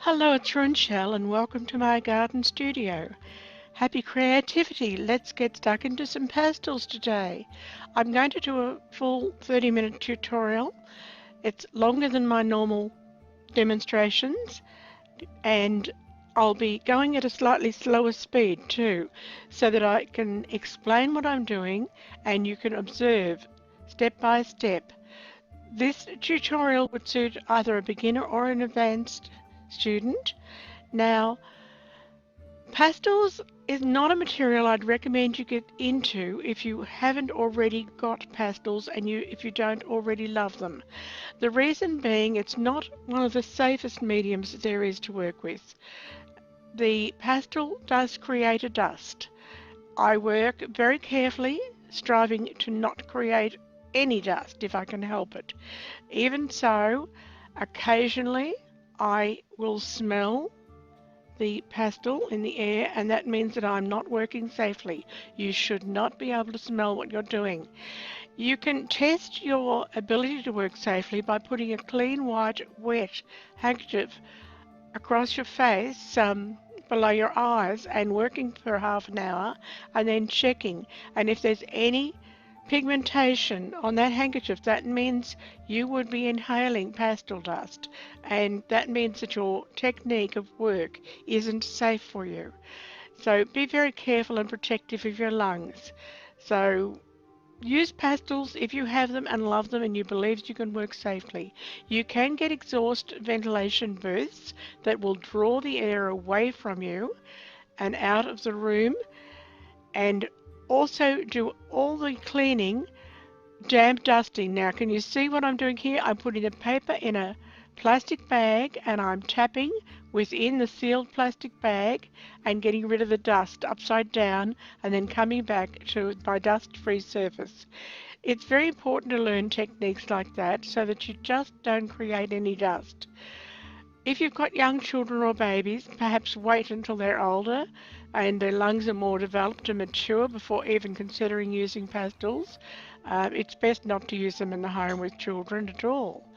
Hello, it's Runchell and welcome to my garden studio. Happy creativity! Let's get stuck into some pastels today. I'm going to do a full 30-minute tutorial. It's longer than my normal demonstrations and I'll be going at a slightly slower speed too, so that I can explain what I'm doing and you can observe step by step. This tutorial would suit either a beginner or an advanced student. Now, pastels is not a material I'd recommend you get into if you haven't already got pastels and if you don't already love them. The reason being it's not one of the safest mediums there is to work with. The pastel does create a dust. I work very carefully, striving to not create any dust if I can help it. Even so, occasionally I will smell the pastel in the air, and that means that I'm not working safely. You should not be able to smell what you're doing. You can test your ability to work safely by putting a clean, white, wet handkerchief across your face, below your eyes, and working for half an hour, and then checking. And if there's any pigmentation on that handkerchief, that means you would be inhaling pastel dust, and that means that your technique of work isn't safe for you. So be very careful and protective of your lungs. So use pastels if you have them and love them and you believe you can work safely. You can get exhaust ventilation bursts that will draw the air away from you and out of the room, and also do all the cleaning, damp dusting. Now can you see what I'm doing here? I'm putting the paper in a plastic bag and I'm tapping within the sealed plastic bag and getting rid of the dust upside down and then coming back to my dust-free surface. It's very important to learn techniques like that so that you just don't create any dust. If you've got young children or babies, perhaps wait until they're older and their lungs are more developed and mature before even considering using pastels. It's best not to use them in the home with children at all.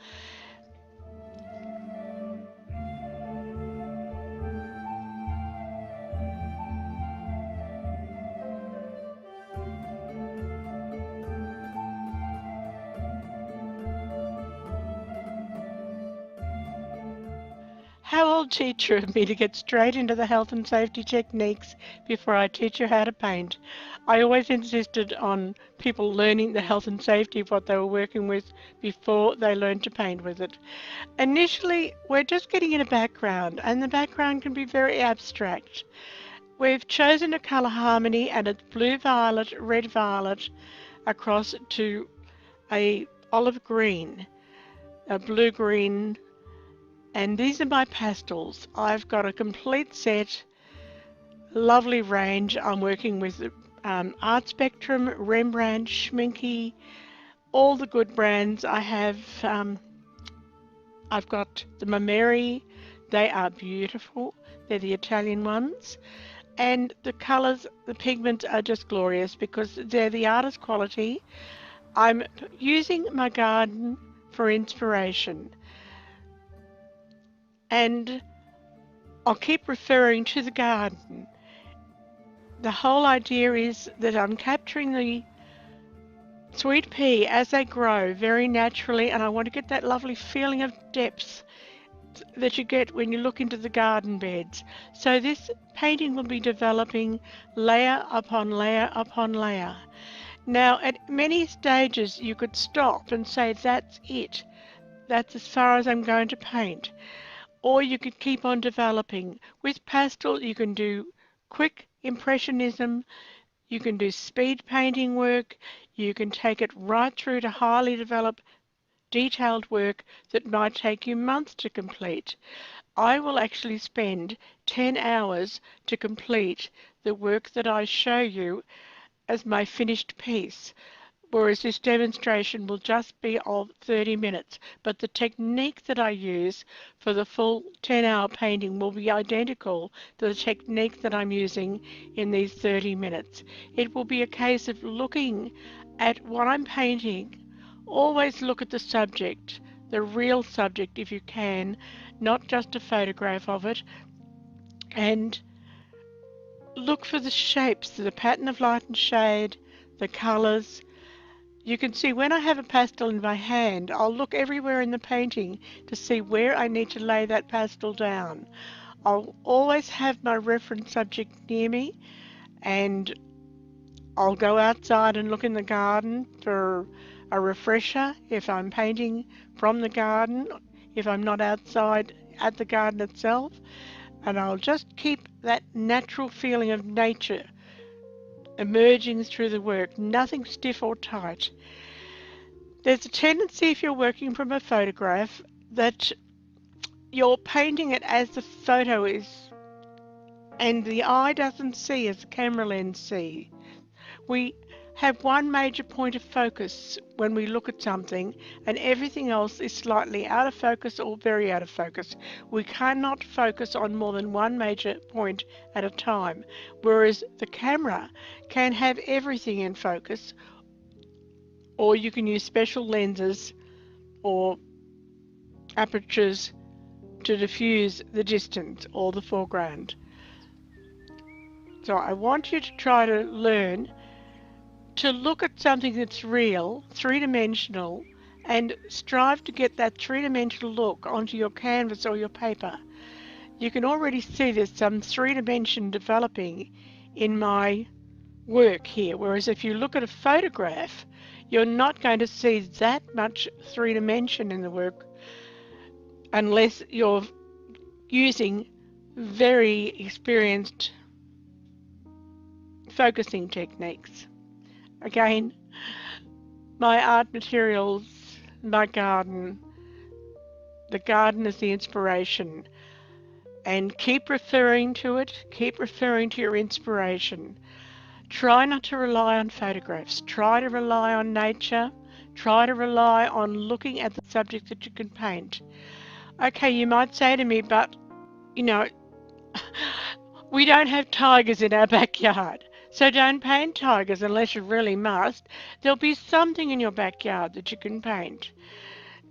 How old teacher of me to get straight into the health and safety techniques before I teach you how to paint. I always insisted on people learning the health and safety of what they were working with before they learned to paint with it. Initially, we're just getting in a background, and the background can be very abstract. We've chosen a colour harmony, and it's blue-violet, red-violet, across to a olive green, a blue-green, and these are my pastels. I've got a complete set, lovely range. I'm working with Art Spectrum, Rembrandt, Schminke, all the good brands. I've got the Mameri. They are beautiful. They're the Italian ones. And the colours, the pigments are just glorious because they're the artist quality. I'm using my garden for inspiration. And I'll keep referring to the garden. The whole idea is that I'm capturing the sweet pea as they grow very naturally, and I want to get that lovely feeling of depth that you get when you look into the garden beds. So this painting will be developing layer upon layer upon layer. Now at many stages you could stop and say that's it. That's as far as I'm going to paint. Or you could keep on developing. With pastel you can do quick impressionism, you can do speed painting work, you can take it right through to highly developed detailed work that might take you months to complete. I will actually spend 10 hours to complete the work that I show you as my finished piece, whereas this demonstration will just be of 30 minutes. But the technique that I use for the full 10-hour painting will be identical to the technique that I'm using in these 30 minutes. It will be a case of looking at what I'm painting. Always look at the subject. the real subject if you can, not just a photograph of it, and look for the shapes, the pattern of light and shade, the colours. You can see when I have a pastel in my hand, I'll look everywhere in the painting to see where I need to lay that pastel down. I'll always have my reference subject near me, and I'll go outside and look in the garden for a refresher if I'm painting from the garden, if I'm not outside at the garden itself, and I'll just keep that natural feeling of nature emerging through the work, nothing stiff or tight. There's a tendency if you're working from a photograph that you're painting it as the photo is and the eye doesn't see as the camera lens sees. We have one major point of focus when we look at something and everything else is slightly out of focus or very out of focus. We cannot focus on more than one major point at a time, whereas the camera can have everything in focus, or you can use special lenses or apertures to diffuse the distance or the foreground. So I want you to try to learn to look at something that's real, three-dimensional, and strive to get that three-dimensional look onto your canvas or your paper. You can already see there's some three-dimension developing in my work here, whereas if you look at a photograph, you're not going to see that much three-dimension in the work unless you're using very experienced focusing techniques. Again, my art materials, my garden, the garden is the inspiration. And keep referring to it, keep referring to your inspiration. Try not to rely on photographs. Try to rely on nature. Try to rely on looking at the subject that you can paint. Okay, you might say to me, but, you know, we don't have tigers in our backyard. So don't paint tigers unless you really must. There'll be something in your backyard that you can paint.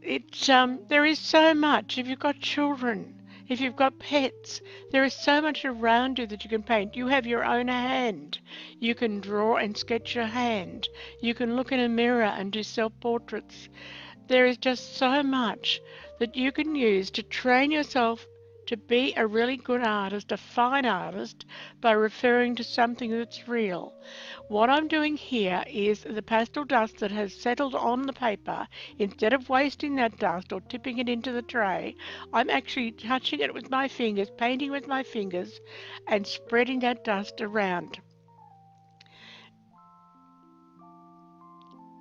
There is so much. If you've got children, if you've got pets, there is so much around you that you can paint. You have your own hand. You can draw and sketch your hand. You can look in a mirror and do self-portraits. There is just so much that you can use to train yourself to be a really good artist, a fine artist, by referring to something that's real. What I'm doing here is the pastel dust that has settled on the paper, instead of wasting that dust or tipping it into the tray, I'm actually touching it with my fingers, painting with my fingers, and spreading that dust around.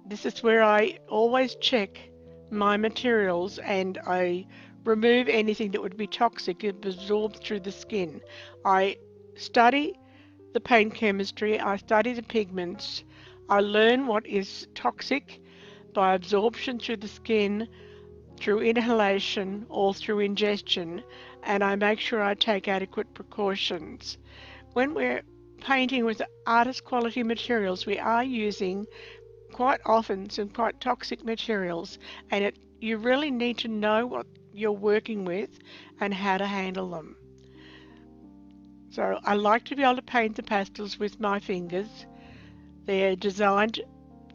This is where I always check my materials and I remove anything that would be toxic if absorbed through the skin. I study the paint chemistry, I study the pigments, I learn what is toxic by absorption through the skin, through inhalation or through ingestion, and I make sure I take adequate precautions. When we're painting with artist quality materials, we are using quite often some quite toxic materials, and you really need to know what you're working with and how to handle them. So I like to be able to paint the pastels with my fingers. They're designed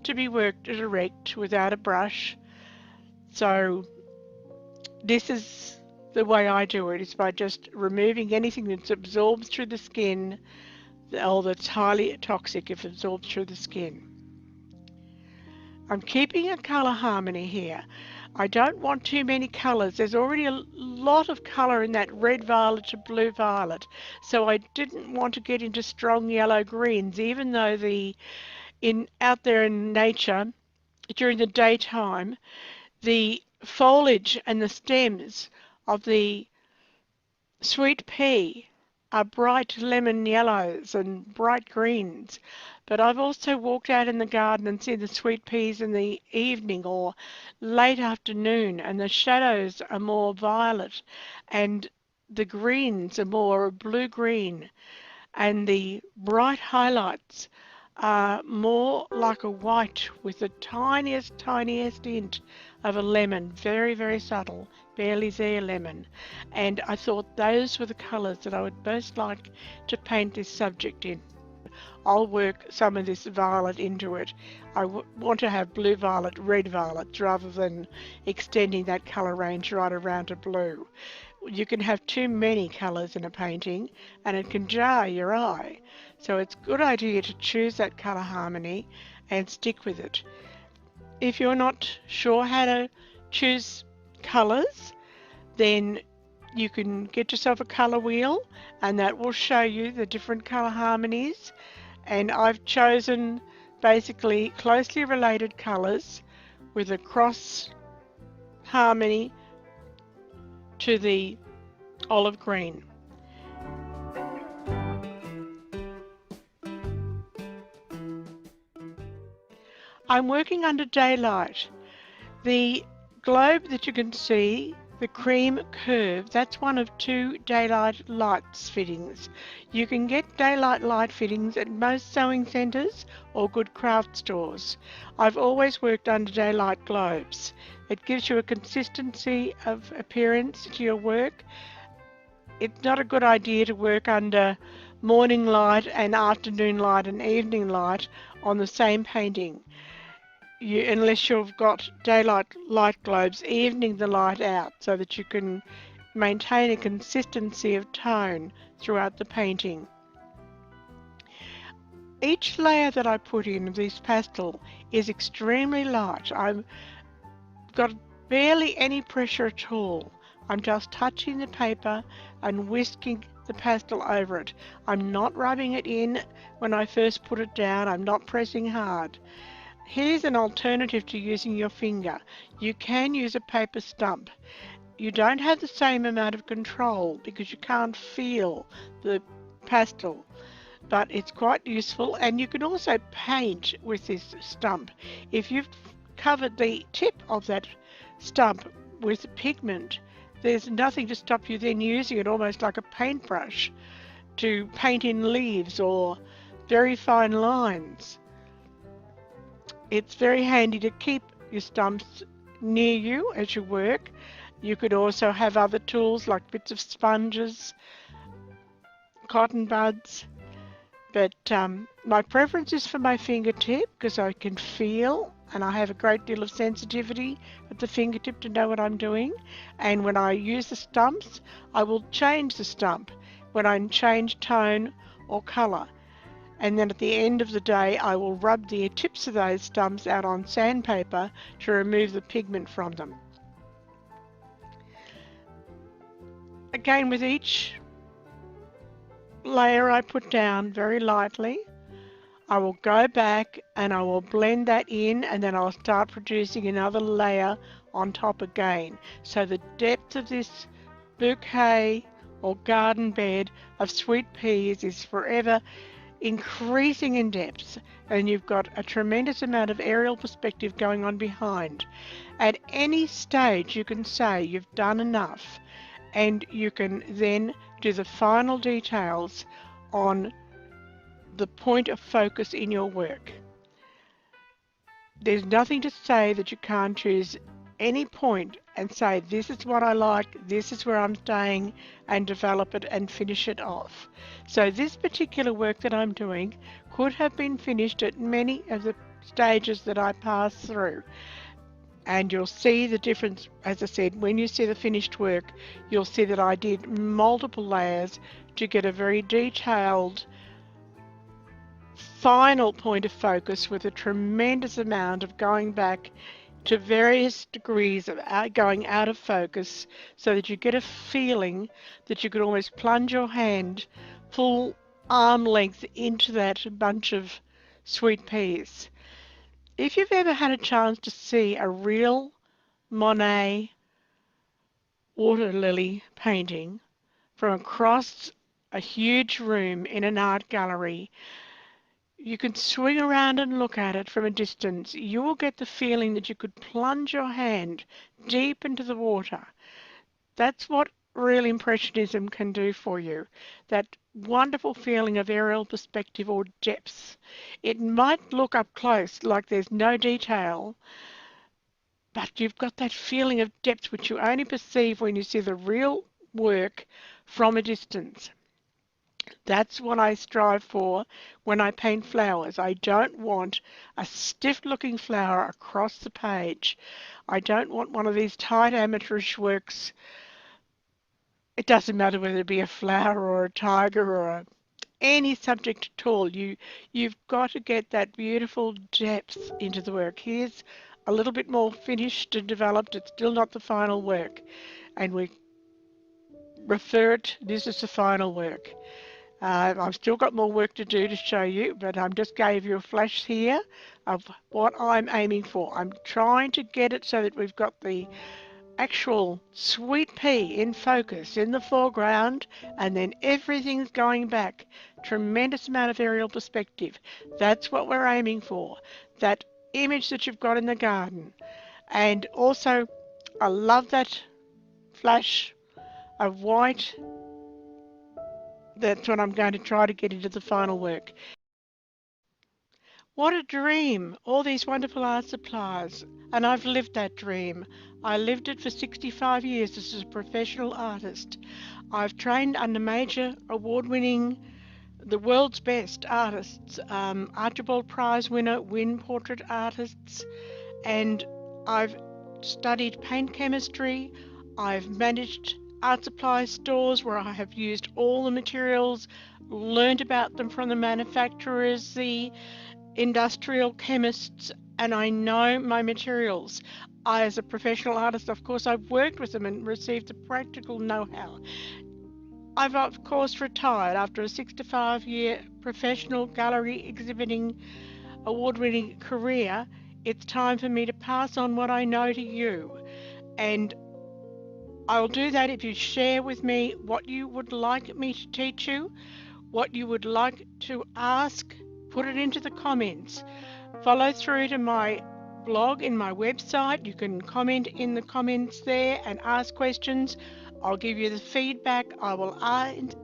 to be worked direct without a brush. So this is the way I do it, is by just removing anything that's absorbed through the skin or that's highly toxic if absorbed through the skin. I'm keeping a colour harmony here. I don't want too many colours. There's already a lot of colour in that red violet to blue violet, so I didn't want to get into strong yellow greens, even though out there in nature during the daytime, the foliage and the stems of the sweet pea are bright lemon yellows and bright greens, but I've also walked out in the garden and seen the sweet peas in the evening or late afternoon, and the shadows are more violet and the greens are more blue-green, and the bright highlights are more like a white with the tiniest hint of a lemon, very, very subtle, barely there lemon. And I thought those were the colours that I would most like to paint this subject in. I'll work some of this violet into it. I want to have blue violet, red violets, rather than extending that colour range right around to blue. You can have too many colours in a painting and it can jar your eye. So it's a good idea to choose that colour harmony and stick with it. If you're not sure how to choose colours, then you can get yourself a colour wheel and that will show you the different colour harmonies. And I've chosen basically closely related colours with a cross harmony to the olive green. I'm working under daylight. The globe that you can see, the cream curve, that's one of two daylight lights fittings. You can get daylight light fittings at most sewing centres or good craft stores. I've always worked under daylight globes. It gives you a consistency of appearance to your work. It's not a good idea to work under morning light and afternoon light and evening light on the same painting. Unless you've got daylight light globes evening the light out so that you can maintain a consistency of tone throughout the painting. Each layer that I put in of this pastel is extremely light. I've got barely any pressure at all. I'm just touching the paper and whisking the pastel over it. I'm not rubbing it in when I first put it down. I'm not pressing hard. Here's an alternative to using your finger. You can use a paper stump. You don't have the same amount of control because you can't feel the pastel, but it's quite useful, and you can also paint with this stump. If you've covered the tip of that stump with pigment, there's nothing to stop you then using it almost like a paintbrush to paint in leaves or very fine lines. It's very handy to keep your stumps near you as you work. You could also have other tools like bits of sponges, cotton buds, but my preference is for my fingertip because I can feel and I have a great deal of sensitivity at the fingertip to know what I'm doing. And when I use the stumps, I will change the stump when I change tone or colour. And then at the end of the day I will rub the tips of those stumps out on sandpaper to remove the pigment from them. Again, with each layer I put down very lightly, I will go back and I will blend that in, and then I'll start producing another layer on top again. So the depth of this bouquet or garden bed of sweet peas is forever increasing in depth, and you've got a tremendous amount of aerial perspective going on behind. At any stage you can say you've done enough, and you can then do the final details on the point of focus in your work. There's nothing to say that you can't choose any point and say this is what I like, this is where I'm staying, and develop it and finish it off. So this particular work that I'm doing could have been finished at many of the stages that I passed through. And you'll see the difference, as I said, when you see the finished work, you'll see that I did multiple layers to get a very detailed final point of focus with a tremendous amount of going back to various degrees of going out of focus, so that you get a feeling that you could almost plunge your hand full arm length into that bunch of sweet peas. If you've ever had a chance to see a real Monet water lily painting from across a huge room in an art gallery, you can swing around and look at it from a distance. You will get the feeling that you could plunge your hand deep into the water. That's what real Impressionism can do for you. That wonderful feeling of aerial perspective or depth. It might look up close like there's no detail, but you've got that feeling of depth which you only perceive when you see the real work from a distance. That's what I strive for when I paint flowers. I don't want a stiff looking flower across the page. I don't want one of these tight amateurish works. It doesn't matter whether it be a flower or a tiger or any subject at all. You've got to get that beautiful depth into the work. Here's a little bit more finished and developed. It's still not the final work, and we refer it. This is the final work. I've still got more work to do to show you, but I just gave you a flash here of what I'm aiming for. I'm trying to get it so that we've got the actual sweet pea in focus in the foreground, and then everything's going back. Tremendous amount of aerial perspective. That's what we're aiming for. That image that you've got in the garden. And also, I love that flash of white. That's what I'm going to try to get into the final work. What a dream! All these wonderful art supplies. And I've lived that dream. I lived it for 65 years as a professional artist. I've trained under major award-winning, the world's best artists, Archibald Prize winner, Win portrait artists, and I've studied paint chemistry. I've managed art supply stores where I have used all the materials, learned about them from the manufacturers, the industrial chemists, and I know my materials. I, as a professional artist, of course, I've worked with them and received the practical know-how. I've, of course, retired after a 65-year professional gallery exhibiting award-winning career. It's time for me to pass on what I know to you. And I'll do that if you share with me what you would like me to teach you, what you would like to ask. Put it into the comments. Follow through to my blog in my website. You can comment in the comments there and ask questions. I'll give you the feedback. I will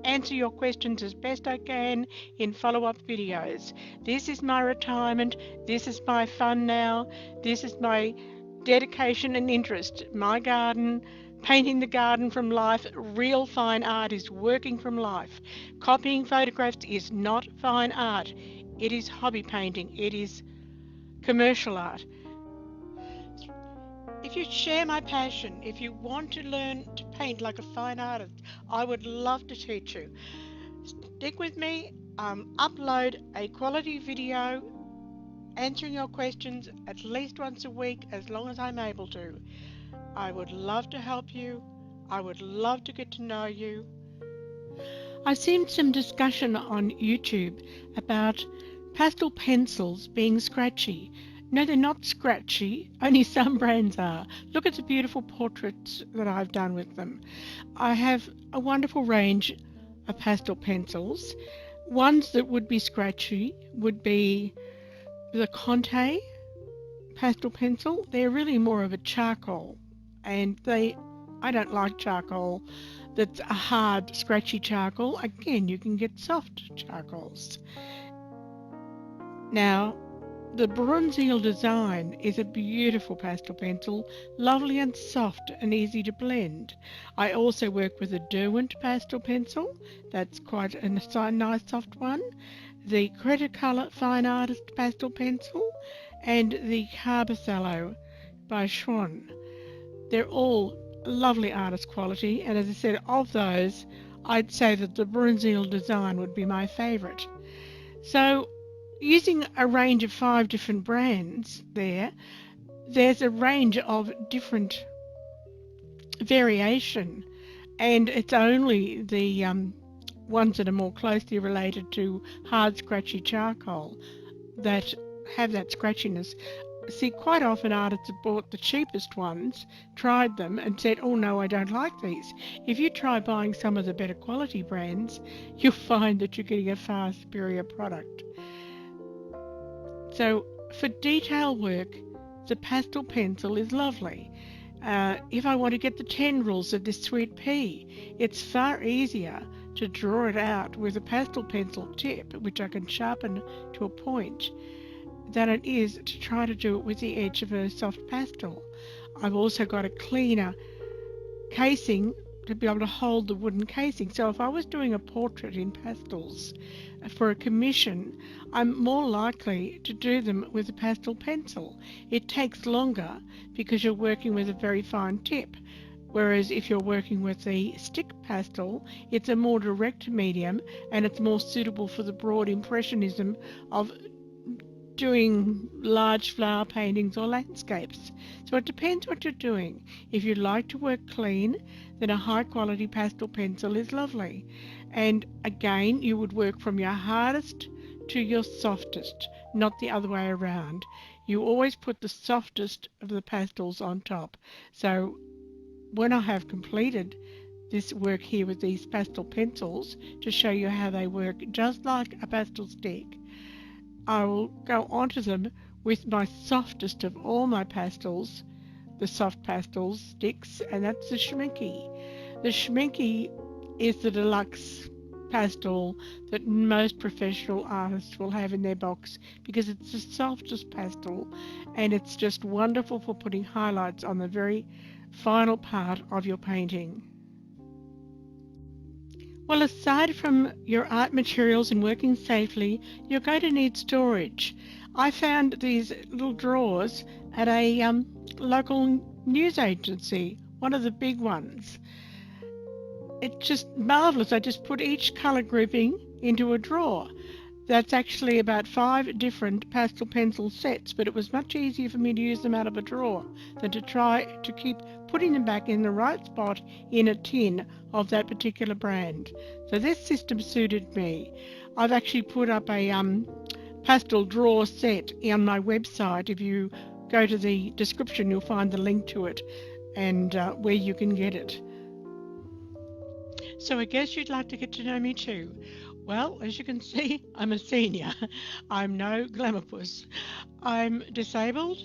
answer your questions as best I can in follow-up videos. This is my retirement. This is my fun now. This is my dedication and interest. My garden, painting the garden from life. Real fine art is working from life. Copying photographs is not fine art. It is hobby painting. It is commercial art. If you share my passion, if you want to learn to paint like a fine artist, I would love to teach you. Stick with me, upload a quality video answering your questions at least once a week as long as I'm able to. I would love to help you. I would love to get to know you. I've seen some discussion on YouTube about pastel pencils being scratchy. No, they're not scratchy, only some brands are. Look at the beautiful portraits that I've done with them. I have a wonderful range of pastel pencils. Ones that would be scratchy would be the Conte pastel pencil. They're really more of a charcoal, and I don't like charcoal that's a hard, scratchy charcoal. Again, you can get soft charcoals. Now, the Bronzeal Design is a beautiful pastel pencil, lovely and soft and easy to blend. I also work with a Derwent pastel pencil, that's quite a nice soft one, the Cretacolor Fine Artist pastel pencil, and the Carbothello by Schwann. They're all lovely artist quality, and as I said, of those, I'd say that the Bronzeal Design would be my favourite. So, using a range of 5 different brands there's a range of different variation, and it's only the ones that are more closely related to hard scratchy charcoal that have that scratchiness. See, quite often artists have bought the cheapest ones, tried them and said, oh no, I don't like these. If you try buying some of the better quality brands, you'll find that you're getting a far superior product. So for detail work, the pastel pencil is lovely. If I want to get the tendrils of this sweet pea, it's far easier to draw it out with a pastel pencil tip, which I can sharpen to a point, than it is to try to do it with the edge of a soft pastel. I've also got a cleaner casing to be able to hold the wooden casing. So if I was doing a portrait in pastels for a commission, I'm more likely to do them with a pastel pencil. It takes longer because you're working with a very fine tip. Whereas if you're working with the stick pastel, it's a more direct medium and it's more suitable for the broad impressionism of doing large flower paintings or landscapes. So it depends what you're doing. If you like to work clean, then a high quality pastel pencil is lovely. And again, you would work from your hardest to your softest, not the other way around. You always put the softest of the pastels on top. So when I have completed this work here with these pastel pencils to show you how they work just like a pastel stick, I will go onto them with my softest of all my pastels, the soft pastels sticks, and that's the Schminky. The Schminky is the deluxe pastel that most professional artists will have in their box because it's the softest pastel and it's just wonderful for putting highlights on the very final part of your painting. Well, aside from your art materials and working safely, you're going to need storage. I found these little drawers at a local news agency, one of the big ones. It's just marvellous. I just put each colour grouping into a drawer. That's actually about 5 different pastel pencil sets, but it was much easier for me to use them out of a drawer than to try to keep putting them back in the right spot in a tin of that particular brand. So this system suited me. I've actually put up a pastel drawer set on my website. If you go to the description, you'll find the link to it and where you can get it. So I guess you'd like to get to know me too. Well, as you can see, I'm a senior. I'm no glamourpuss. I'm disabled.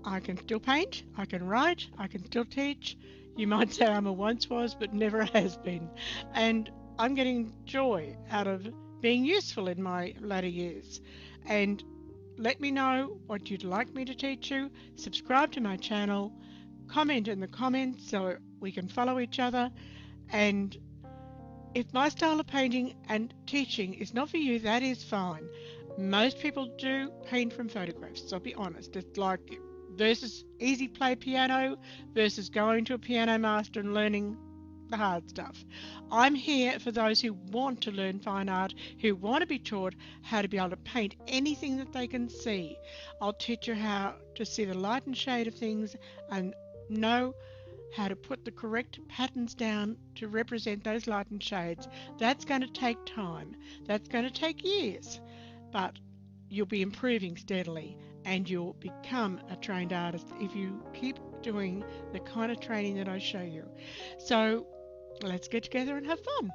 I can still paint. I can write. I can still teach. You might say I'm a once was, but never has been. And I'm getting joy out of being useful in my latter years. And let me know what you'd like me to teach you. Subscribe to my channel. Comment in the comments so we can follow each other. And if my style of painting and teaching is not for you, that is fine. Most people do paint from photographs, so I'll be honest. It's like versus easy play piano versus going to a piano master and learning the hard stuff. I'm here for those who want to learn fine art, who want to be taught how to be able to paint anything that they can see. I'll teach you how to see the light and shade of things and know how to put the correct patterns down to represent those light and shades. That's going to take time. That's going to take years. But you'll be improving steadily and you'll become a trained artist if you keep doing the kind of training that I show you. So let's get together and have fun.